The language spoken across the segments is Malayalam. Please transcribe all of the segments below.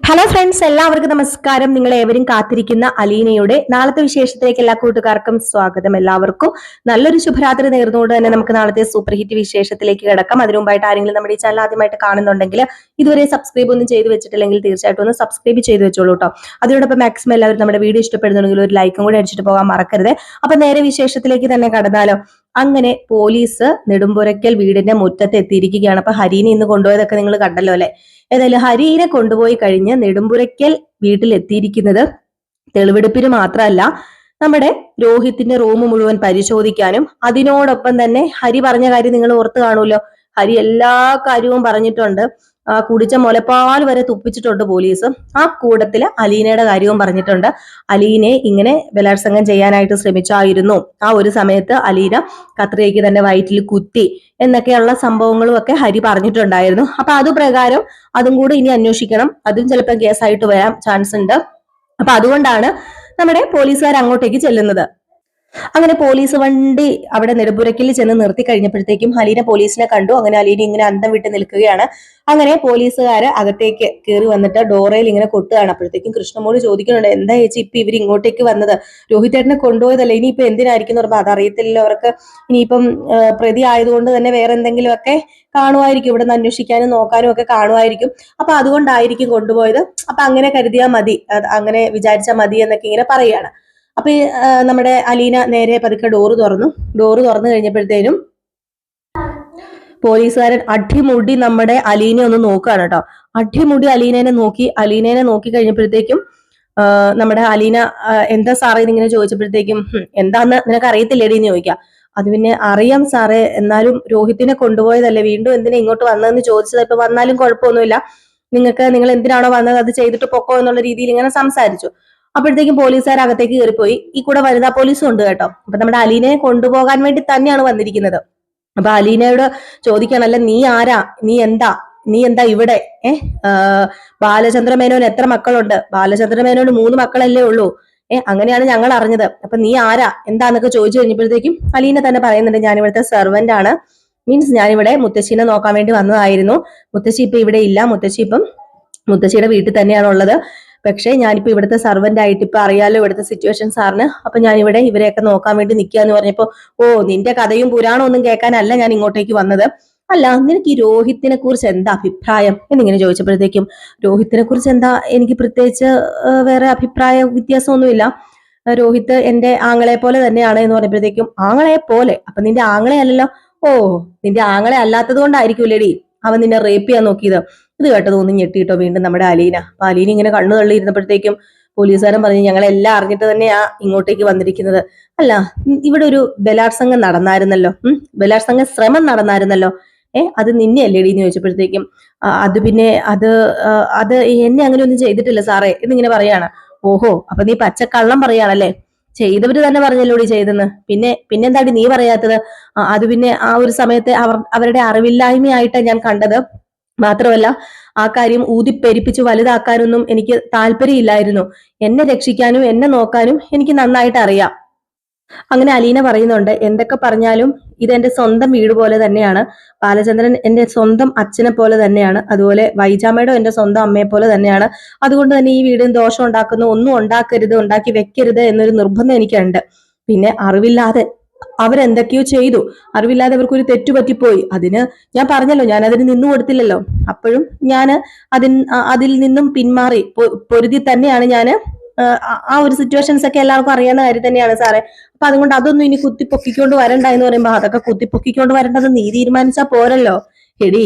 ഹലോ ഫ്രണ്ട്സ്, എല്ലാവർക്കും നമസ്കാരം. നിങ്ങൾ ഏവരും കാത്തിരിക്കുന്ന അലീനയുടെ നാളത്തെ വിശേഷത്തിലേക്ക് എല്ലാ കൂട്ടുകാർക്കും സ്വാഗതം. എല്ലാവർക്കും നല്ലൊരു ശുഭരാത്രി നേർന്നുകൊണ്ട് തന്നെ നമുക്ക് നാളത്തെ സൂപ്പർ ഹിറ്റ് വിശേഷത്തിലേക്ക് കിടക്കാം. അതിനു മുമ്പായിട്ട് ആരെങ്കിലും നമ്മുടെ ഈ ചാനൽ ആദ്യമായിട്ട് കാണുന്നുണ്ടെങ്കിൽ ഇതുവരെ സബ്സ്ക്രൈബ് ഒന്നും ചെയ്ത് വെച്ചിട്ടില്ലെങ്കിൽ തീർച്ചയായിട്ടും ഒന്ന് സബ്സ്ക്രൈബ് ചെയ്ത് വെച്ചോളൂ കേട്ടോ. അതിനോടൊപ്പം മാക്സിമം എല്ലാവരും നമ്മുടെ വീഡിയോ ഇഷ്ടപ്പെടുന്നുണ്ടെങ്കിൽ ഒരു ലൈക്കും കൂടി അടിച്ചിട്ട് പോകാൻ മറക്കരുത്. അപ്പൊ നേരെ വിശേഷത്തിലേക്ക് തന്നെ കടന്നാലോ. അങ്ങനെ പോലീസ് നെടുമ്പുരയ്ക്കൽ വീടിന്റെ മുറ്റത്ത് എത്തിയിരിക്കുകയാണ്. അപ്പൊ ഹരീനെ ഇന്ന് കൊണ്ടുപോയതൊക്കെ നിങ്ങൾ കണ്ടല്ലോ അല്ലെ. ഏതായാലും ഹരീനെ കൊണ്ടുപോയി കഴിഞ്ഞ് നെടുമ്പുരയ്ക്കൽ വീട്ടിലെത്തിയിരിക്കുന്നത് തെളിവെടുപ്പിന് മാത്രമല്ല, നമ്മുടെ രോഹിത്തിന്റെ റൂം മുഴുവൻ പരിശോധിക്കാനും. അതിനോടൊപ്പം തന്നെ ഹരി പറഞ്ഞ കാര്യം നിങ്ങൾ ഓർത്ത് കാണുമല്ലോ. ഹരി എല്ലാ കാര്യവും പറഞ്ഞിട്ടുണ്ട്. കുടിച്ച മുലപ്പാൽ വരെ തുപ്പിച്ചിട്ടുണ്ട് പോലീസ്. ആ കൂട്ടത്തില് അലീനയുടെ കാര്യവും പറഞ്ഞിട്ടുണ്ട്. അലീനെ ഇങ്ങനെ ബലാത്സംഗം ചെയ്യാനായിട്ട് ശ്രമിച്ചായിരുന്നു. ആ ഒരു സമയത്ത് അലീന കത്രികയ്ക്ക് തന്നെ വയറ്റിൽ കുത്തി എന്നൊക്കെയുള്ള സംഭവങ്ങളും ഒക്കെ ഹരി പറഞ്ഞിട്ടുണ്ടായിരുന്നു. അപ്പൊ അതുപ്രകാരം അതും കൂടി ഇനി അന്വേഷിക്കണം. അതും ചിലപ്പോൾ കേസായിട്ട് വരാൻ ചാൻസ് ഉണ്ട്. അപ്പൊ അതുകൊണ്ടാണ് നമ്മുടെ പോലീസുകാർ അങ്ങോട്ടേക്ക് ചെല്ലുന്നത്. അങ്ങനെ പോലീസ് വണ്ടി അവിടെ നെടുമ്പുരയ്ക്കൽ ചെന്ന് നിർത്തി കഴിഞ്ഞപ്പോഴത്തേക്കും അലീന പോലീസിനെ കണ്ടു. അങ്ങനെ അലീന ഇങ്ങനെ അന്തം വിട്ട് നിൽക്കുകയാണ്. അങ്ങനെ പോലീസുകാര് അകത്തേക്ക് കയറി വന്നിട്ട് ഡോറയിൽ ഇങ്ങനെ കൊട്ടുകയാണ്. അപ്പോഴത്തേക്കും കൃഷ്ണമോള് ചോദിക്കുന്നുണ്ട്, എന്താ ചേച്ചി ഇപ്പൊ ഇവർ ഇങ്ങോട്ടേക്ക് വന്നത്? രോഹിതേട്ടനെ കൊണ്ടുപോയതല്ലേ, ഇനിയിപ്പോ എന്തിനായിരിക്കും എന്ന് പറയുമ്പോൾ അതറിയത്തില്ലല്ലോ അവർക്ക്. ഇനിയിപ്പം പ്രതി ആയതുകൊണ്ട് തന്നെ വേറെ എന്തെങ്കിലും ഒക്കെ കാണുമായിരിക്കും, ഇവിടെ നിന്ന് അന്വേഷിക്കാനും നോക്കാനും ഒക്കെ കാണുമായിരിക്കും. അപ്പൊ അതുകൊണ്ടായിരിക്കും കൊണ്ടുപോയത്. അപ്പൊ അങ്ങനെ കരുതിയാൽ മതി, അങ്ങനെ വിചാരിച്ചാൽ മതി എന്നൊക്കെ ഇങ്ങനെ പറയുകയാണ്. അപ്പൊ നമ്മുടെ അലീന നേരെ പതുക്കെ ഡോറ് തുറന്നു കഴിഞ്ഞപ്പോഴത്തേനും പോലീസുകാരൻ അടിമുടി നമ്മുടെ അലീനെ ഒന്ന് നോക്കുകയാണ് കേട്ടോ. അടിമുടി അലീനേനെ നോക്കി കഴിഞ്ഞപ്പോഴത്തേക്കും നമ്മുടെ അലീന എന്താ സാറേ ഇതിങ്ങനെ ചോദിച്ചപ്പോഴത്തേക്കും എന്താന്ന് നിനക്ക് അറിയത്തില്ലേടി എന്ന് ചോദിക്കാം. അത് പിന്നെ അറിയാം സാറേ, എന്നാലും രോഹിത്തിനെ കൊണ്ടുപോയതല്ലേ, വീണ്ടും എന്തിനാ ഇങ്ങോട്ട് വന്നതെന്ന് ചോദിച്ചത്. ഇപ്പൊ വന്നാലും കുഴപ്പമൊന്നുമില്ല, നിങ്ങൾ എന്തിനാണോ വന്നത് അത് ചെയ്തിട്ട് പൊക്കോ എന്നുള്ള രീതിയിൽ ഇങ്ങനെ സംസാരിച്ചു. അപ്പോഴത്തേക്കും പോലീസുകാർ അകത്തേക്ക് കയറിപ്പോയി. ഈ കൂടെ വനിതാ പോലീസും ഉണ്ട് കേട്ടോ. അപ്പൊ നമ്മുടെ അലീനയെ കൊണ്ടുപോകാൻ വേണ്ടി തന്നെയാണ് വന്നിരിക്കുന്നത്. അപ്പൊ അലീനയോട് ചോദിക്കാനല്ല, നീ ആരാ, നീ എന്താ ഇവിടെ? ബാലചന്ദ്രമേനോന് എത്ര മക്കളുണ്ട്? ബാലചന്ദ്രമേനോന് 3 മക്കളല്ലേ ഉള്ളൂ. അങ്ങനെയാണ് ഞങ്ങൾ അറിഞ്ഞത്. അപ്പൊ നീ ആരാ എന്താന്നൊക്കെ ചോദിച്ചു കഴിഞ്ഞപ്പോഴത്തേക്കും അലീന തന്നെ പറയുന്നുണ്ട്, ഞാൻ ഇവിടുത്തെ സെർവന്റ് ആണ്. മീൻസ് ഞാനിവിടെ മുത്തശ്ശീനെ നോക്കാൻ വേണ്ടി വന്നതായിരുന്നു. മുത്തശ്ശി ഇപ്പൊ ഇവിടെ ഇല്ല, മുത്തശ്ശിയുടെ വീട്ടിൽ തന്നെയാണ് ഉള്ളത്. പക്ഷേ ഞാനിപ്പോ ഇവിടുത്തെ സർവന്റ് ആയിട്ട് ഇപ്പൊ അറിയാലോ ഇവിടുത്തെ സിറ്റുവേഷൻ സാറിന്. അപ്പൊ ഞാനിവിടെ ഇവരെയൊക്കെ നോക്കാൻ വേണ്ടി നിൽക്കുക എന്ന് പറഞ്ഞപ്പോ, ഓ നിന്റെ കഥയും പുരാണം ഒന്നും കേൾക്കാനല്ല ഞാൻ ഇങ്ങോട്ടേക്ക് വന്നത്. അല്ല, നിനക്ക് ഈ രോഹിത്തിനെ കുറിച്ച് എന്താ അഭിപ്രായം എന്നിങ്ങനെ ചോദിച്ചപ്പോഴത്തേക്കും, രോഹിത്തിനെ കുറിച്ച് എന്താ, എനിക്ക് പ്രത്യേകിച്ച് വേറെ അഭിപ്രായ വ്യത്യാസമൊന്നുമില്ല. രോഹിത്ത് എന്റെ ആങ്ങളെ പോലെ തന്നെയാണ് എന്ന് പറഞ്ഞപ്പോഴത്തേക്കും, ആങ്ങളെ പോലെ? അപ്പൊ നിന്റെ ആങ്ങളെ അല്ലല്ലോ. ഓ, നിന്റെ ആങ്ങളെ അല്ലാത്തത് കൊണ്ടായിരിക്കൂല്ലേടി അവൻ നിന്നെ റേപ്പ് ചെയ്യാൻ നോക്കിയത്. ഇത് കേട്ടത് ഒന്ന് ഞെട്ടിട്ടോ വീണ്ടും നമ്മുടെ അലീന. അപ്പൊ അലീന ഇങ്ങനെ കണ്ണു തള്ളി ഇരുന്നപ്പോഴത്തേക്കും പോലീസുകാരൻ പറഞ്ഞു, ഞങ്ങളെല്ലാം അറിഞ്ഞിട്ട് തന്നെയാ ഇങ്ങോട്ടേക്ക് വന്നിരിക്കുന്നത്. അല്ല, ഇവിടെ ഒരു ബലാത്സംഗം നടന്നായിരുന്നല്ലോ, ബലാത്സംഗ ശ്രമം നടന്നായിരുന്നല്ലോ. അത് നിന്നെ അല്ലേടി എന്ന് ചോദിച്ചപ്പോഴത്തേക്കും, അത് പിന്നെ അത് എന്നെ അങ്ങനെ ഒന്നും ചെയ്തിട്ടില്ല സാറേ എന്നിങ്ങനെ പറയാണ്. ഓഹോ, അപ്പൊ നീ പച്ചക്കള്ളം പറയാണല്ലേ? ചെയ്തവര് തന്നെ പറഞ്ഞല്ലോടി ചെയ്തെന്ന്. പിന്നെന്താടി നീ പറയാത്തത്? അത് പിന്നെ ആ ഒരു സമയത്തെ അവരുടെ അറിവില്ലായ്മയായിട്ടാണ് ഞാൻ കണ്ടത്. മാത്രമല്ല ആ കാര്യം ഊതിപ്പെരിപ്പിച്ച് വലുതാക്കാനൊന്നും എനിക്ക് താല്പര്യമില്ലായിരുന്നു. എന്നെ രക്ഷിക്കാനും എന്നെ നോക്കാനും എനിക്ക് നന്നായിട്ട് അറിയാം. അങ്ങനെ അലീന പറയുന്നുണ്ട്, എന്തൊക്കെ പറഞ്ഞാലും ഇതെന്റെ സ്വന്തം വീട് പോലെ തന്നെയാണ്. ബാലചന്ദ്രൻ എന്റെ സ്വന്തം അച്ഛനെ പോലെ തന്നെയാണ്. അതുപോലെ വൈജാമയുടെ എന്റെ സ്വന്തം അമ്മയെ പോലെ തന്നെയാണ്. അതുകൊണ്ട് തന്നെ ഈ വീടിന് ദോഷം ഉണ്ടാക്കുന്ന ഒന്നും ഉണ്ടാക്കി വെക്കരുത് എന്നൊരു നിർബന്ധം എനിക്കുണ്ട്. പിന്നെ അറിവില്ലാതെ അവരെന്തൊക്കെയോ ചെയ്തു, അറിവില്ലാതെ അവർക്കൊരു തെറ്റുപറ്റിപ്പോയി. അതിന് ഞാൻ പറഞ്ഞല്ലോ, ഞാൻ അതിന് നിന്നു കൊടുത്തില്ലല്ലോ. അപ്പോഴും ഞാൻ അതിൽ നിന്നും പിന്മാറി പൊരുതി തന്നെയാണ് ഞാൻ. ആ ഒരു സിറ്റുവേഷൻസ് ഒക്കെ എല്ലാവർക്കും അറിയാവുന്ന കാര്യം തന്നെയാണ് സാറേ. അപ്പൊ അതുകൊണ്ട് അതൊന്നും ഇനി കുത്തിപ്പൊക്കിക്കൊണ്ട് വരണ്ട എന്ന് പറയുമ്പോ, അതൊക്കെ കുത്തിപ്പൊക്കിക്കൊണ്ട് വരേണ്ടത് നീ തീരുമാനിച്ചാ പോരല്ലോ. എടി,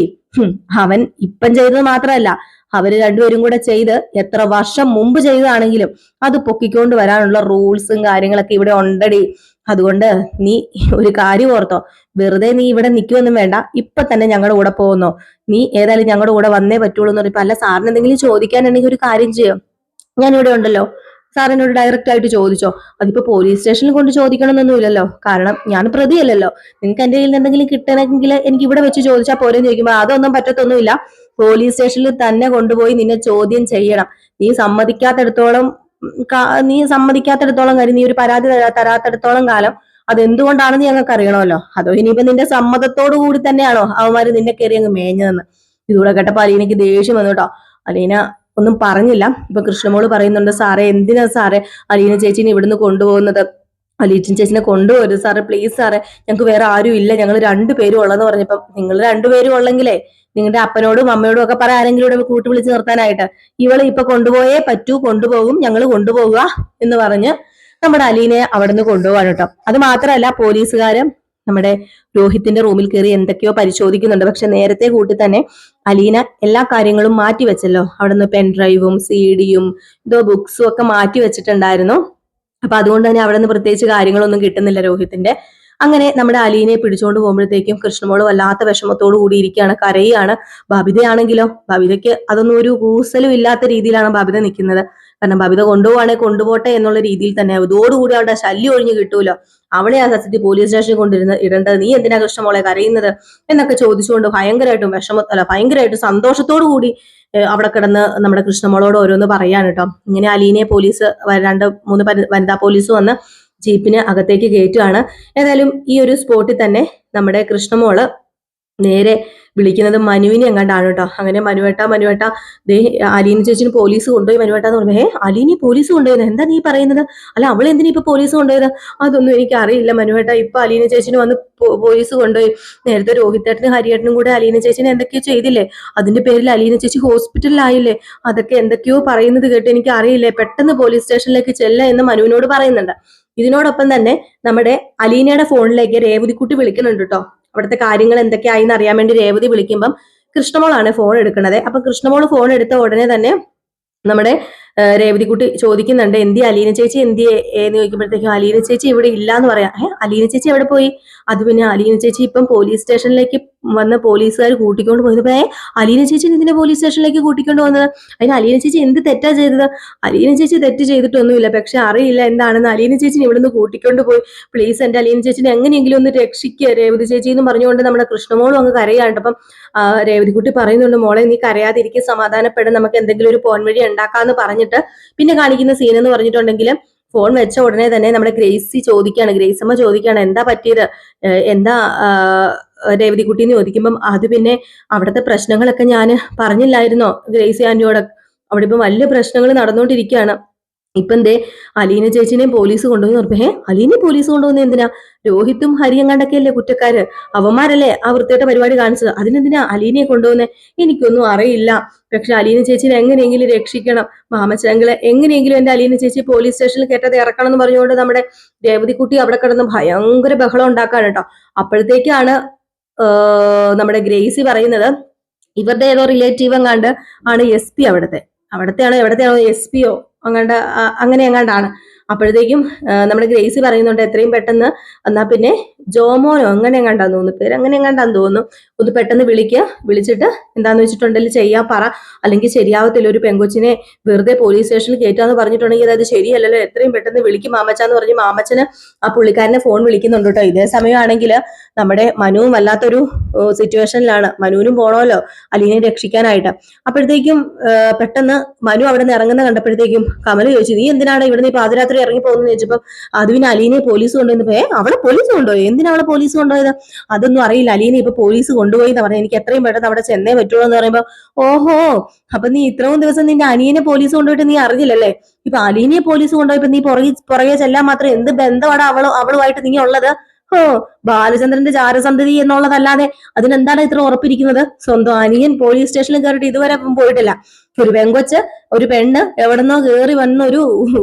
അവൻ ഇപ്പം ചെയ്തത് മാത്രമല്ല, അവര് രണ്ടുപേരും കൂടെ ചെയ്ത് എത്ര വർഷം മുമ്പ് ചെയ്തതാണെങ്കിലും അത് പൊക്കിക്കൊണ്ട് വരാനുള്ള റൂൾസും കാര്യങ്ങളൊക്കെ ഇവിടെ ഉണ്ടടി. അതുകൊണ്ട് നീ ഒരു കാര്യം ഓർത്തോ, വെറുതെ നീ ഇവിടെ നിൽക്കുമൊന്നും വേണ്ട, ഇപ്പൊ തന്നെ ഞങ്ങളുടെ കൂടെ പോകുന്നോ. നീ ഏതായാലും ഞങ്ങളുടെ കൂടെ വന്നേ പറ്റുള്ളൂ എന്ന് പറയുമ്പോ, അല്ല സാറിന് എന്തെങ്കിലും ചോദിക്കാനുണ്ടെങ്കിൽ ഒരു കാര്യം ചെയ്യോ, ഞാൻ ഇവിടെ ഉണ്ടല്ലോ, സാറിനോട് ഡയറക്റ്റ് ആയിട്ട് ചോദിച്ചോ. അതിപ്പോ പോലീസ് സ്റ്റേഷനിൽ കൊണ്ട് ചോദിക്കണമെന്നൊന്നുമില്ലല്ലോ, കാരണം ഞാൻ പ്രതിയല്ലല്ലോ. നിങ്ങൾക്ക് എന്റെ കയ്യിൽ നിന്ന് എന്തെങ്കിലും കിട്ടണമെങ്കിൽ എനിക്ക് ഇവിടെ വെച്ച് ചോദിച്ചാൽ പോരെന്ന് ചോദിക്കുമ്പോ, അതൊന്നും പറ്റത്തൊന്നുമില്ല. പോലീസ് സ്റ്റേഷനിൽ തന്നെ കൊണ്ടുപോയി നിന്നെ ചോദ്യം ചെയ്യണം. നീ സമ്മതിക്കാത്തടത്തോളം കാര്യം, നീ ഒരു പരാതി തരാത്തടത്തോളം കാലം അതെന്തുകൊണ്ടാണെന്ന് ഞങ്ങൾക്ക് അറിയണമല്ലോ. അതോ ഇനിയിപ്പോ നിന്റെ സമ്മതത്തോടു കൂടി തന്നെയാണോ അവന്മാര് നിന്നെ കയറി അങ്ങ് മേഞ്ഞതെന്ന്. ഇതുകൂടെ കേട്ടപ്പോ അലീനയ്ക്ക് ദേഷ്യം വന്നു കേട്ടോ. അലീന ഒന്നും പറഞ്ഞില്ല. ഇപ്പൊ കൃഷ്ണമോള് പറയുന്നുണ്ട്, സാറേ എന്തിനാ സാറേ അലീന ചേച്ചിനെ ഇവിടുന്ന് കൊണ്ടുപോകുന്നത്, അലീന ചേച്ചിനെ കൊണ്ടുപോകരുത് സാറേ, പ്ലീസ് സാറേ, ഞങ്ങൾക്ക് വേറെ ആരും ഇല്ല, ഞങ്ങൾ രണ്ടുപേരും ഉള്ളെന്ന് പറഞ്ഞപ്പം നിങ്ങൾ രണ്ടുപേരും ഉള്ളെങ്കിലേ നിങ്ങളുടെ അപ്പനോടും അമ്മയോടും ഒക്കെ പറ, ആരെങ്കിലും ഇവിടെ കൂട്ടി വിളിച്ച് നിർത്താനായിട്ട്. ഇവളെ ഇപ്പൊ കൊണ്ടുപോയേ പറ്റൂ, കൊണ്ടുപോകും, ഞങ്ങൾ കൊണ്ടുപോകുക എന്ന് പറഞ്ഞ് നമ്മുടെ അലീനയെ അവിടുന്ന് കൊണ്ടുപോകാൻ കേട്ടോ. അത് മാത്രമല്ല, പോലീസുകാരും നമ്മുടെ രോഹിത്തിന്റെ റൂമിൽ കയറി എന്തൊക്കെയോ പരിശോധിക്കുന്നുണ്ട്. പക്ഷെ നേരത്തെ കൂട്ടി തന്നെ അലീന എല്ലാ കാര്യങ്ങളും മാറ്റി വെച്ചല്ലോ. അവിടുന്ന് പെൻഡ്രൈവും CD-യും ഇതോ ബുക്സും ഒക്കെ മാറ്റി വെച്ചിട്ടുണ്ടായിരുന്നു. അപ്പൊ അതുകൊണ്ട് തന്നെ അവിടെ നിന്ന് പ്രത്യേകിച്ച് കാര്യങ്ങളൊന്നും കിട്ടുന്നില്ല രോഹിത്തിന്റെ. അങ്ങനെ നമ്മുടെ അലീനയെ പിടിച്ചുകൊണ്ട് പോകുമ്പോഴത്തേക്കും കൃഷ്ണമോള് വല്ലാത്ത വിഷമത്തോടു കൂടി ഇരിക്കുകയാണ്, കരയുകയാണ്. ബബിതയാണെങ്കിലോ, ബബിതയ്ക്ക് അതൊന്നും ഒരു കൂസലും ഇല്ലാത്ത രീതിയിലാണ് ബബിത നിൽക്കുന്നത്. കാരണം ബബിത കൊണ്ടുപോവാണെങ്കിൽ കൊണ്ടുപോട്ടെ എന്നുള്ള രീതിയിൽ തന്നെ ഇതോടുകൂടി അവളുടെ ശല്യം ഒഴിഞ്ഞു കിട്ടൂലോ, അവളെ ആ സത്യത്തിൽ പോലീസ് സ്റ്റേഷനിൽ ഇടേണ്ടത്, നീ എന്തിനാ കൃഷ്ണമോളെ കരയുന്നത് എന്നൊക്കെ ചോദിച്ചുകൊണ്ട് ഭയങ്കരമായിട്ടും സന്തോഷത്തോടു കൂടി അവിടെ കിടന്ന് നമ്മുടെ കൃഷ്ണമോളോട് ഓരോന്ന് പറയാൻ കേട്ടോ. ഇങ്ങനെ അലീനയെ പോലീസ് 2-3 വനിതാ പോലീസ് വന്ന് ജീപ്പിന് അകത്തേക്ക് കയറ്റുകയാണ്. ഏതായാലും ഈ ഒരു സ്പോട്ടിൽ തന്നെ നമ്മുടെ കൃഷ്ണമോള് നേരെ വിളിക്കുന്നത് മനുവിനെ എങ്ങാണ്ടാണ് കേട്ടോ. അങ്ങനെ മനുവേട്ട ദേ അലീന ചേച്ചിന് പോലീസ് കൊണ്ടുപോയി മനുവേട്ട എന്ന് പറഞ്ഞു. അലീനെ പോലീസ് കൊണ്ടുപോയത് എന്താ നീ പറയുന്നത്? അല്ല, അവൾ എന്തിനാ ഇപ്പൊ പോലീസ് കൊണ്ടുപോയത്? അതൊന്നും എനിക്ക് അറിയില്ല മനുവേട്ട, ഇപ്പൊ അലീന ചേച്ചിന് വന്ന് പോലീസ് കൊണ്ടുപോയി. നേരത്തെ രോഹിത്തേട്ടനും ഹരിയേട്ടനും കൂടെ അലീന ചേച്ചിനെ എന്തൊക്കെയോ ചെയ്തില്ലേ, അതിന്റെ പേരിൽ അലീന ചേച്ചി ഹോസ്പിറ്റലിലായില്ലേ, അതൊക്കെ എന്തൊക്കെയോ പറയുന്നത് കേട്ട് എനിക്ക് അറിയില്ലേ, പെട്ടെന്ന് പോലീസ് സ്റ്റേഷനിലേക്ക് ചെല്ല എന്ന് മനുവിനോട് പറയുന്നുണ്ട്. ഇതിനോടൊപ്പം തന്നെ നമ്മുടെ അലീനയുടെ ഫോണിലേക്ക് രേവതിക്കുട്ടി വിളിക്കുന്നുണ്ട് കേട്ടോ. അവിടുത്തെ കാര്യങ്ങൾ എന്തൊക്കെയായിന്ന് അറിയാൻ വേണ്ടി രേവതി വിളിക്കുമ്പം കൃഷ്ണമോളാണ് ഫോൺ എടുക്കുന്നത്. അപ്പൊ കൃഷ്ണമോള് ഫോൺ എടുത്ത ഉടനെ തന്നെ നമ്മുടെ രേവതിക്കുട്ടി ചോദിക്കുന്നുണ്ട്, എന്തി അലീന ചേച്ചി എന്തി എന്ന് ചോദിക്കുമ്പോഴത്തേക്കും അലീന ചേച്ചി ഇവിടെ ഇല്ല എന്ന് പറയാം. അലീന ചേച്ചി എവിടെ പോയി? അത് പിന്നെ അലീന ചേച്ചി ഇപ്പം പോലീസ് സ്റ്റേഷനിലേക്ക് വന്ന് പോലീസുകാർ കൂട്ടിക്കൊണ്ട് പോയത്. അലീന ചേച്ചി എന്തിനാ പോലീസ് സ്റ്റേഷനിലേക്ക് കൂട്ടിക്കൊണ്ട് വന്നത്? അതിന് അലീന ചേച്ചി എന്ത് തെറ്റാ ചെയ്തത്? അലീന ചേച്ചി തെറ്റ് ചെയ്തിട്ടൊന്നുമില്ല, പക്ഷെ അറിയില്ല എന്താണെന്ന്. അലീന ചേച്ചിനെ ഇവിടുന്ന് കൂട്ടിക്കൊണ്ട് പോയി, പ്ലീസ് എന്റെ അലീന ചേച്ചിനെ എങ്ങനെയെങ്കിലും ഒന്ന് രക്ഷിക്കുക രേവതി ചേച്ചി എന്ന് പറഞ്ഞുകൊണ്ട് നമ്മുടെ കൃഷ്ണമോളും അങ്ങ് കരയാണ്. അപ്പം രേവതിക്കുട്ടി പറയുന്നുണ്ട്, മോളെ നീ കരയാതിരിക്കും, സമാധാനപ്പെടും, നമുക്ക് എന്തെങ്കിലും ഒരു പോൻ വഴി ഉണ്ടാക്കാന്ന് പറഞ്ഞിട്ട് പിന്നെ കാണിക്കുന്ന സീൻ എന്ന് പറഞ്ഞിട്ടുണ്ടെങ്കിൽ ഫോൺ വെച്ച ഉടനെ തന്നെ നമ്മുടെ ഗ്രേസമ്മ ചോദിക്കുകയാണ് എന്താ പറ്റിയത്, എന്താ രേവതിക്കുട്ടി എന്ന് ചോദിക്കുമ്പം അത് പിന്നെ അവിടുത്തെ പ്രശ്നങ്ങളൊക്കെ ഞാൻ പറഞ്ഞില്ലായിരുന്നോ ഗ്രേസി ആന്റിയോട്, അവിടെ ഇപ്പം വലിയ പ്രശ്നങ്ങൾ നടന്നുകൊണ്ടിരിക്കുകയാണ്. ഇപ്പൊ എന്തേ അലീന ചേച്ചിനെയും പോലീസ് കൊണ്ടുപോയി നിർപ്പേ. അലീനെ പോലീസ് കൊണ്ടുപോകുന്ന എന്തിനാ? രോഹിത്തും ഹരിയങ്ങാണ്ടൊക്കെ അല്ലേ കുറ്റക്കാര്, അവന്മാരല്ലേ ആ വൃത്തിയായിട്ട പരിപാടി കാണിച്ചത്, അതിനെന്തിനാ അലീനയെ കൊണ്ടുപോകുന്നേ? എനിക്കൊന്നും അറിയില്ല, പക്ഷെ അലീന ചേച്ചിനെ എങ്ങനെയെങ്കിലും രക്ഷിക്കണം, മാമച്ചങ്ങളെ എങ്ങനെയെങ്കിലും എന്റെ അലീന ചേച്ചി പോലീസ് സ്റ്റേഷനിൽ കേട്ടത് ഇറക്കണം എന്ന് പറഞ്ഞുകൊണ്ട് നമ്മുടെ രേവതിക്കുട്ടി അവിടെ കിടന്ന് ഭയങ്കര ബഹളം ഉണ്ടാക്കാണ് കേട്ടോ. അപ്പോഴത്തേക്കാണ് നമ്മുടെ ഗ്രേസി പറയുന്നത്, ഇവരുടെ ഏതോ റിലേറ്റീവ് എങ്ങാണ്ട് ആണ് SP, എവിടത്തെയാണോ SP അങ്ങനെ എങ്ങാണ്ടാണ്. അപ്പോഴത്തേക്കും നമ്മുടെ ഗ്രേസി പറയുന്നുണ്ട്, എത്രയും പെട്ടെന്ന് എന്നാ പിന്നെ ജോമോനോ അങ്ങനെ എങ്ങാണ്ടാന്ന് തോന്നുന്നു, പേര് അങ്ങനെ എങ്ങാണ്ടാന്ന് തോന്നുന്നു, ഒന്ന് പെട്ടെന്ന് വിളിച്ചിട്ട് എന്താന്ന് വെച്ചിട്ടുണ്ടെങ്കിൽ ചെയ്യാൻ പറ, അല്ലെങ്കിൽ ശരിയാവത്തില്ല, ഒരു പെങ്കൊച്ചിനെ വെറുതെ പോലീസ് സ്റ്റേഷനിൽ കയറ്റാന്ന് പറഞ്ഞിട്ടുണ്ടെങ്കിൽ അത് ശരിയല്ലല്ലോ, എത്രയും പെട്ടെന്ന് വിളിക്കും മാമച്ചാന്ന് പറഞ്ഞ് മാമച്ചന് ആ പുള്ളിക്കാരനെ ഫോൺ വിളിക്കുന്നുണ്ട് കേട്ടോ. ഇതേ സമയമാണെങ്കിൽ നമ്മുടെ മനുവും വല്ലാത്തൊരു സിറ്റുവേഷനിലാണ്, മനുവിനും പോണമല്ലോ അലീനെ രക്ഷിക്കാനായിട്ട്. അപ്പോഴത്തേക്കും പെട്ടെന്ന് മനു അവിടെ നിന്ന് ഇറങ്ങുന്ന കണ്ടപ്പോഴത്തേക്കും കമൽ ചോദിച്ചു, നീ എന്തിനാണ് ഇവിടുന്ന് ഈ പാതിരാത്രി ഇറങ്ങി പോകുന്നത് ചോദിച്ചപ്പോൾ അത് പിന്നെ അലീനെ പോലീസ് കൊണ്ടുവന്നപ്പോ അവളെ പോലീസ് കൊണ്ടുപോയി, എന്തിനാ അവളെ പോലീസ് കൊണ്ടുപോയത്? അതൊന്നും അറിയില്ല, അലീനെ ഇപ്പൊ പോലീസ് കൊണ്ടുപോയി എന്ന് പറഞ്ഞു, എനിക്ക് എത്രയും പെട്ടെന്ന് അവിടെ ചെന്നേ പറ്റുള്ളൂ എന്ന് പറയുമ്പോ, ഓഹോ അപ്പൊ നീ ഇത്രയും ദിവസം നിന്റെ അനിയനെ പോലീസ് കൊണ്ടുപോയിട്ട് നീ അറിഞ്ഞില്ലല്ലേ, ഇപ്പൊ അലീനെ പോലീസ് കൊണ്ടുപോയപ്പോ നീ പുറകെ ചെല്ലാൻ മാത്രം എന്ത് ബന്ധമാണ് അവളുമായിട്ട് നീ ഉള്ളത്? ബാലചന്ദ്രന്റെ ജാരസന്ധതി എന്നുള്ളതല്ലാതെ അതിനെന്താണ് ഇത്ര ഉറപ്പിരിക്കുന്നത്? സ്വന്തം അനിയൻ പോലീസ് സ്റ്റേഷനിൽ കയറിയിട്ട് ഇതുവരെ പോയിട്ടില്ല. ഒരു പെങ്കൊച്ച്, ഒരു പെണ്ണ് എവിടെന്നോ കയറി വന്ന ഒരു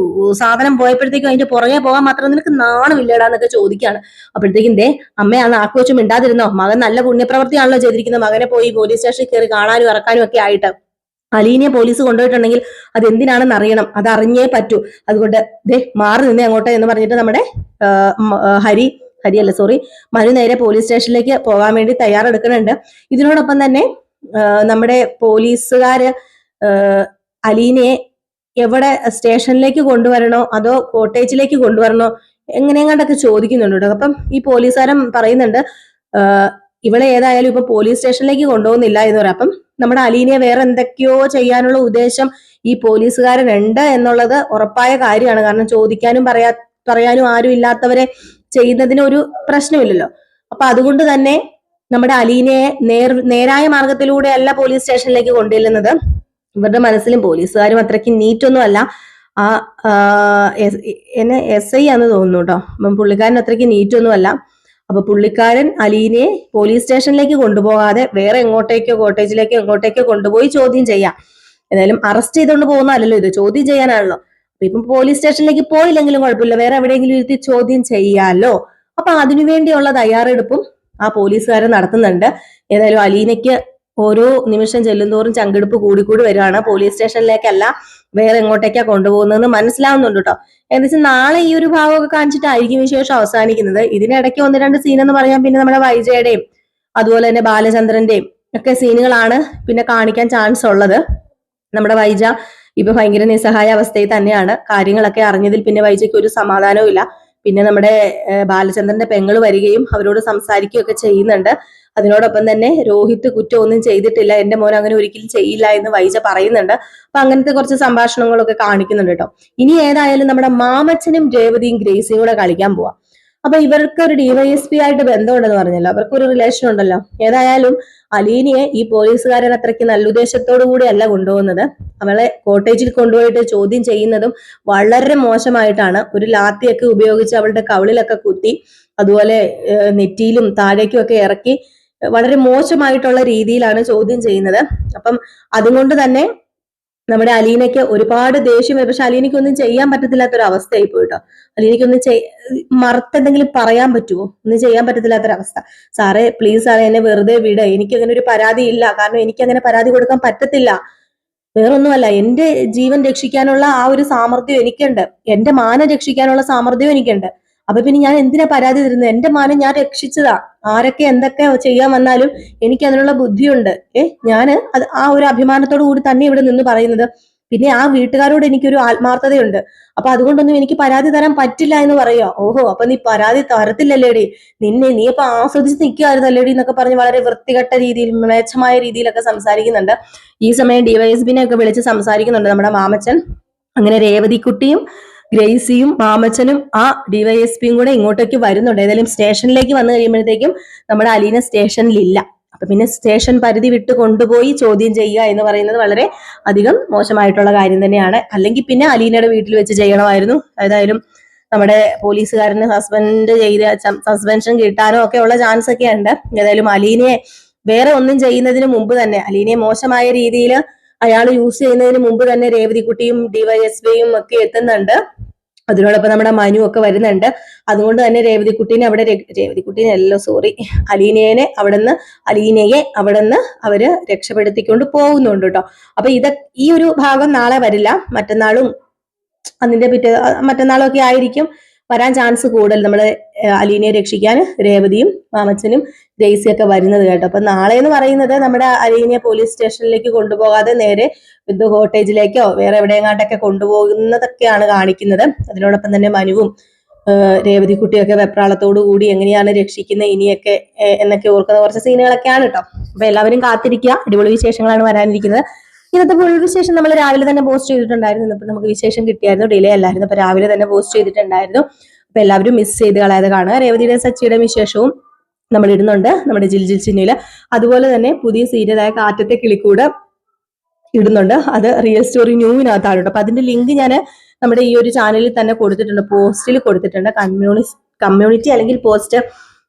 സാധനം പോയപ്പോഴത്തേക്കും അതിന്റെ പുറകെ പോകാൻ മാത്രം നിനക്ക് നാണമില്ലടാന്നൊക്കെ ചോദിക്കുകയാണ്. അപ്പോഴത്തേക്കും അമ്മ ആ നാക്ക് വെച്ച് മിണ്ടാതിരുന്നോ, മകൻ നല്ല പുണ്യപ്രവൃത്തിയാണല്ലോ ചെയ്തിരിക്കുന്നത്, മകനെ പോയി പോലീസ് സ്റ്റേഷനിൽ കയറി കാണാനും ഇറക്കാനും ഒക്കെ ആയിട്ട്. അലീനെ പോലീസ് കൊണ്ടുപോയിട്ടുണ്ടെങ്കിൽ അത് എന്തിനാണെന്ന് അറിയണം, അത് അറിഞ്ഞേ പറ്റൂ, അതുകൊണ്ട് മാറി നിന്നേ അങ്ങോട്ട് എന്ന് പറഞ്ഞിട്ട് നമ്മുടെ മനു നേരെ പോലീസ് സ്റ്റേഷനിലേക്ക് പോകാൻ വേണ്ടി തയ്യാറെടുക്കുന്നുണ്ട്. ഇതിനോടൊപ്പം തന്നെ നമ്മുടെ പോലീസുകാര് അലീനയെ എവിടെ സ്റ്റേഷനിലേക്ക് കൊണ്ടുവരണോ അതോ കോട്ടേജിലേക്ക് കൊണ്ടുവരണോ എങ്ങനെയെങ്ങാണ്ടൊക്കെ ചോദിക്കുന്നുണ്ട്. അപ്പം ഈ പോലീസുകാരൻ പറയുന്നുണ്ട്, ഇവളെ ഏതായാലും ഇപ്പൊ പോലീസ് സ്റ്റേഷനിലേക്ക് കൊണ്ടുപോകുന്നില്ല എന്ന് പറയാം. അപ്പം നമ്മുടെ അലീനയെ വേറെ എന്തൊക്കെയോ ചെയ്യാനുള്ള ഉദ്ദേശം ഈ പോലീസുകാരനുണ്ട് എന്നുള്ളത് ഉറപ്പായ കാര്യമാണ്. കാരണം ചോദിക്കാനും പറയാനും ആരും ഇല്ലാത്തവരെ ചെയ്യുന്നതിന് ഒരു പ്രശ്നമില്ലല്ലോ. അപ്പൊ അതുകൊണ്ട് തന്നെ നമ്മുടെ അലീനയെ നേരായ മാർഗത്തിലൂടെ അല്ല പോലീസ് സ്റ്റേഷനിലേക്ക് കൊണ്ടുവരുന്നത്, ഇവരുടെ മനസ്സിലും പോലീസുകാരും അത്രയ്ക്ക് നീറ്റൊന്നും അല്ല. ആ എന്നെ SI ആന്ന് തോന്നുന്നു കേട്ടോ. അപ്പം പുള്ളിക്കാരൻ അത്രയ്ക്ക് നീറ്റൊന്നും അല്ല. അപ്പൊ പുള്ളിക്കാരൻ അലീനയെ പോലീസ് സ്റ്റേഷനിലേക്ക് കൊണ്ടുപോകാതെ വേറെ എങ്ങോട്ടേക്കോ കോട്ടേജിലേക്കോ എങ്ങോട്ടേക്കോ കൊണ്ടുപോയി ചോദ്യം ചെയ്യാം. ഏതായാലും അറസ്റ്റ് ചെയ്തുകൊണ്ട് പോകുന്നതല്ലല്ലോ ഇത്, ചോദ്യം ചെയ്യാനാണല്ലോ. അപ്പൊ ഇപ്പം പോലീസ് സ്റ്റേഷനിലേക്ക് പോയില്ലെങ്കിലും കുഴപ്പമില്ല, വേറെ എവിടെയെങ്കിലും ഇരുത്തി ചോദ്യം ചെയ്യാലോ. അപ്പൊ അതിനുവേണ്ടിയുള്ള തയ്യാറെടുപ്പും ആ പോലീസുകാരൻ നടത്തുന്നുണ്ട്. ഏതായാലും അലീനയ്ക്ക് ഓരോ നിമിഷം ചെല്ലുന്തോറും ചങ്കെടുപ്പ് കൂടിക്കൂടി വരികയാണ്. പോലീസ് സ്റ്റേഷനിലേക്കല്ല വേറെ എങ്ങോട്ടേക്കാ കൊണ്ടുപോകുന്നതെന്ന് മനസ്സിലാവുന്നുണ്ട് കേട്ടോ. ഏകദേശം നാളെ ഈ ഒരു ഭാഗമൊക്കെ കാണിച്ചിട്ടായിരിക്കും വിശേഷം അവസാനിക്കുന്നത്. ഇതിനിടയ്ക്ക് 1-2 സീൻ എന്ന് പറയാൻ പിന്നെ നമ്മുടെ വൈജയുടെയും അതുപോലെ തന്നെ ബാലചന്ദ്രന്റെയും ഒക്കെ സീനുകളാണ് പിന്നെ കാണിക്കാൻ ചാൻസ് ഉള്ളത്. നമ്മുടെ വൈജ ഇപ്പൊ ഭയങ്കര നിസ്സഹായ അവസ്ഥയിൽ തന്നെയാണ്. കാര്യങ്ങളൊക്കെ അറിഞ്ഞതിൽ പിന്നെ വൈജയ്ക്ക് ഒരു സമാധാനവും ഇല്ല. പിന്നെ നമ്മുടെ ബാലചന്ദ്രന്റെ പെങ്ങള് വരികയും അവരോട് സംസാരിക്കുകയൊക്കെ ചെയ്യുന്നുണ്ട്. അതിനോടൊപ്പം തന്നെ രോഹിത് കുറ്റമൊന്നും ചെയ്തിട്ടില്ല, എന്റെ മോൻ അങ്ങനെ ഒരിക്കലും ചെയ്യില്ല എന്ന് വൈജ പറയുന്നുണ്ട്. അപ്പൊ അങ്ങനത്തെ കുറച്ച് സംഭാഷണങ്ങളൊക്കെ കാണിക്കുന്നുണ്ട് കേട്ടോ. ഇനി ഏതായാലും നമ്മുടെ മാമച്ചനും രേവതിയും ഗ്രേസിയും കൂടെ കളിക്കാൻ പോവാം. അപ്പൊ ഇവർക്ക് ഒരു DYSP ആയിട്ട് ബന്ധമുണ്ടെന്ന് പറഞ്ഞല്ലോ, അവർക്ക് ഒരു റിലേഷൻ ഉണ്ടല്ലോ. ഏതായാലും അലീനയെ ഈ പോലീസുകാരൻ അത്രയ്ക്ക് നല്ല ഉദ്ദേശത്തോടു കൂടിയല്ല കൊണ്ടുപോകുന്നത്. അവളെ കോട്ടേജിൽ കൊണ്ടുപോയിട്ട് ചോദ്യം ചെയ്യുന്നതും വളരെ മോശമായിട്ടാണ്. ഒരു ലാത്തിയൊക്കെ ഉപയോഗിച്ച് അവളുടെ കവിളിലൊക്കെ കുത്തി, അതുപോലെ നെറ്റിയിലും താഴേക്കും ഒക്കെ ഇറക്കി വളരെ മോശമായിട്ടുള്ള രീതിയിലാണ് ചോദ്യം ചെയ്യുന്നത്. അപ്പം അതുകൊണ്ട് തന്നെ നമ്മുടെ അലീനയ്ക്ക് ഒരുപാട് ദേഷ്യം വരും. പക്ഷെ അലീനയ്ക്കൊന്നും ചെയ്യാൻ പറ്റത്തില്ലാത്തൊരു അവസ്ഥയായി പോയിട്ടോ. അലീനയ്ക്കൊന്നും മറുത്തെന്തെങ്കിലും പറയാൻ പറ്റുമോ? ഒന്നും ചെയ്യാൻ പറ്റത്തില്ലാത്തൊരവസ്ഥ. സാറേ പ്ലീസ് സാറേ എന്നെ വെറുതെ വിട്, എനിക്ക് അങ്ങനെ ഒരു പരാതി ഇല്ല, കാരണം എനിക്ക് അങ്ങനെ പരാതി കൊടുക്കാൻ പറ്റത്തില്ല. വേറൊന്നുമല്ല, എന്റെ ജീവൻ രക്ഷിക്കാനുള്ള ആ ഒരു സാമർഥ്യം എനിക്കുണ്ട്, എന്റെ മാനം രക്ഷിക്കാനുള്ള സാമർഥ്യം എനിക്കുണ്ട്. അപ്പൊ പിന്നെ ഞാൻ എന്തിനാ പരാതി തരുന്നത്? എന്റെ മാനം ഞാൻ രക്ഷിച്ചതാ. ആരൊക്കെ എന്തൊക്കെ ചെയ്യാൻ വന്നാലും എനിക്ക് അതിനുള്ള ബുദ്ധിയുണ്ട്. ഞാന് അത് ആ ഒരു അഭിമാനത്തോടു കൂടി തന്നെ ഇവിടെ നിന്ന് പറയുന്നത്. പിന്നെ ആ വീട്ടുകാരോട് എനിക്കൊരു ആത്മാർത്ഥതയുണ്ട്. അപ്പൊ അതുകൊണ്ടൊന്നും എനിക്ക് പരാതി തരാൻ പറ്റില്ല എന്ന് പറയുക. ഓഹോ, അപ്പൊ നീ പരാതി തരത്തില്ലല്ലേടി, നീ ഇപ്പൊ ആസ്വദിച്ച് നിൽക്കുകയായിരുന്നല്ലേടി എന്നൊക്കെ പറഞ്ഞ് വളരെ വൃത്തികെട്ട രീതിയിൽ മ്ലേച്ഛമായ രീതിയിലൊക്കെ സംസാരിക്കുന്നുണ്ട്. ഈ സമയം ഡിവൈഎസ്പിനെ ഒക്കെ വിളിച്ച് സംസാരിക്കുന്നുണ്ട് നമ്മുടെ മാമച്ചൻ. അങ്ങനെ രേവതിക്കുട്ടിയും ഗ്രേസിയും മാമച്ചനും ആ ഡിവൈഎസ്പിയും കൂടെ ഇങ്ങോട്ടേക്ക് വരുന്നുണ്ട്. ഏതായാലും സ്റ്റേഷനിലേക്ക് വന്നു കഴിയുമ്പോഴത്തേക്കും നമ്മുടെ അലീന സ്റ്റേഷനിലില്ല. അപ്പൊ പിന്നെ സ്റ്റേഷൻ പരിധി വിട്ട് കൊണ്ടുപോയി ചോദ്യം ചെയ്യുക എന്ന് പറയുന്നത് വളരെ അധികം മോശമായിട്ടുള്ള കാര്യം തന്നെയാണ്. അല്ലെങ്കിൽ പിന്നെ അലീനയുടെ വീട്ടിൽ വെച്ച് ചെയ്യണമായിരുന്നു. ഏതായാലും നമ്മുടെ പോലീസുകാരന് സസ്പെൻഷൻ കിട്ടാനോ ഒക്കെ ഉള്ള ചാൻസ് ഒക്കെ ഉണ്ട്. ഏതായാലും അലീനയെ വേറെ ഒന്നും ചെയ്യുന്നതിന് മുമ്പ് തന്നെ, അലീനയെ മോശമായ രീതിയിൽ അയാൾ യൂസ് ചെയ്യുന്നതിന് മുമ്പ് തന്നെ രേവതിക്കുട്ടിയും ഡിവൈഎസ്പിയും ഒക്കെ എത്തുന്നുണ്ട്. അതിനോടൊപ്പം നമ്മുടെ മനു ഒക്കെ വരുന്നുണ്ട്. അതുകൊണ്ട് തന്നെ അലീനയെ അവിടുന്ന് അവര് രക്ഷപ്പെടുത്തിക്കൊണ്ട് പോകുന്നുണ്ട് കേട്ടോ. അപ്പൊ ഈ ഒരു ഭാഗം നാളെ വരില്ല, മറ്റന്നാളും മറ്റന്നാളും ഒക്കെ ആയിരിക്കും വരാൻ ചാൻസ് കൂടുതൽ. നമ്മുടെ അലീനയെ രക്ഷിക്കാൻ രേവതിയും മാമച്ചനും ഗ്രേസിയൊക്കെ വരുന്നത് കേട്ടോ. അപ്പൊ നാളെ എന്ന് പറയുന്നത് നമ്മുടെ അലീനയെ പോലീസ് സ്റ്റേഷനിലേക്ക് കൊണ്ടുപോകാതെ നേരെ കോട്ടേജിലേക്കോ വേറെ എവിടെയെങ്ങാണ്ടൊക്കെ കൊണ്ടുപോകുന്നതൊക്കെയാണ് കാണിക്കുന്നത്. അതിനോടൊപ്പം തന്നെ മനുവും രേവതിക്കുട്ടിയൊക്കെ വെപ്രാളത്തോടു കൂടി എങ്ങനെയാണ് രക്ഷിക്കുന്നത് ഇനിയൊക്കെ എന്നൊക്കെ ഓർക്കുന്ന കുറച്ച് സീനുകളൊക്കെയാണ് കേട്ടോ. അപ്പൊ എല്ലാവരും കാത്തിരിക്കുക, അടിപൊളി വിശേഷങ്ങളാണ് വരാനിരിക്കുന്നത്. ഇന്നത്തെ ഫുൾ വിശേഷം നമ്മൾ രാവിലെ തന്നെ പോസ്റ്റ് ചെയ്തിട്ടുണ്ടായിരുന്നു. ഇപ്പൊ നമുക്ക് വിശേഷം കിട്ടിയായിരുന്നു, ഡിലേ അല്ലായിരുന്നു. അപ്പൊ രാവിലെ തന്നെ പോസ്റ്റ് ചെയ്തിട്ടുണ്ടായിരുന്നു. അപ്പൊ എല്ലാവരും മിസ് ചെയ്ത് കളയാതെ കാണുക. രേവതിയുടെ സച്ചിയുടെ വിശേഷവും നമ്മൾ ഇടുന്നുണ്ട് നമ്മുടെ ജിൽ ചിന്നിയില്. അതുപോലെ തന്നെ പുതിയ സീരിയലായ കാറ്റത്തെ കിളിക്കൂട് ഇടുന്നുണ്ട്. അത് റിയൽ സ്റ്റോറി ന്യൂവിനകത്താണ് കേട്ടോ. അപ്പൊ അതിന്റെ ലിങ്ക് ഞാൻ നമ്മുടെ ഈ ഒരു ചാനലിൽ തന്നെ കൊടുത്തിട്ടുണ്ട്, പോസ്റ്റിൽ കൊടുത്തിട്ടുണ്ട്. കമ്മ്യൂണിറ്റി അല്ലെങ്കിൽ പോസ്റ്റ്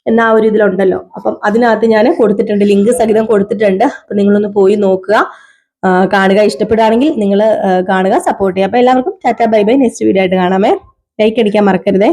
എന്ന ആ ഒരു ഇതിലുണ്ടല്ലോ, അപ്പം അതിനകത്ത് ഞാൻ കൊടുത്തിട്ടുണ്ട്, ലിങ്ക് സഹിതം കൊടുത്തിട്ടുണ്ട്. അപ്പൊ നിങ്ങളൊന്ന് പോയി നോക്കുക, കാണുക. ഇഷ്ടപ്പെടുകയാണെങ്കിൽ നിങ്ങൾ കാണുക, സപ്പോർട്ട് ചെയ്യുക. അപ്പൊ എല്ലാവർക്കും Tata bye bye. Next video ആയിട്ട് കാണാമേ. ലൈക്ക് അടിക്കാൻ മറക്കരുതേ.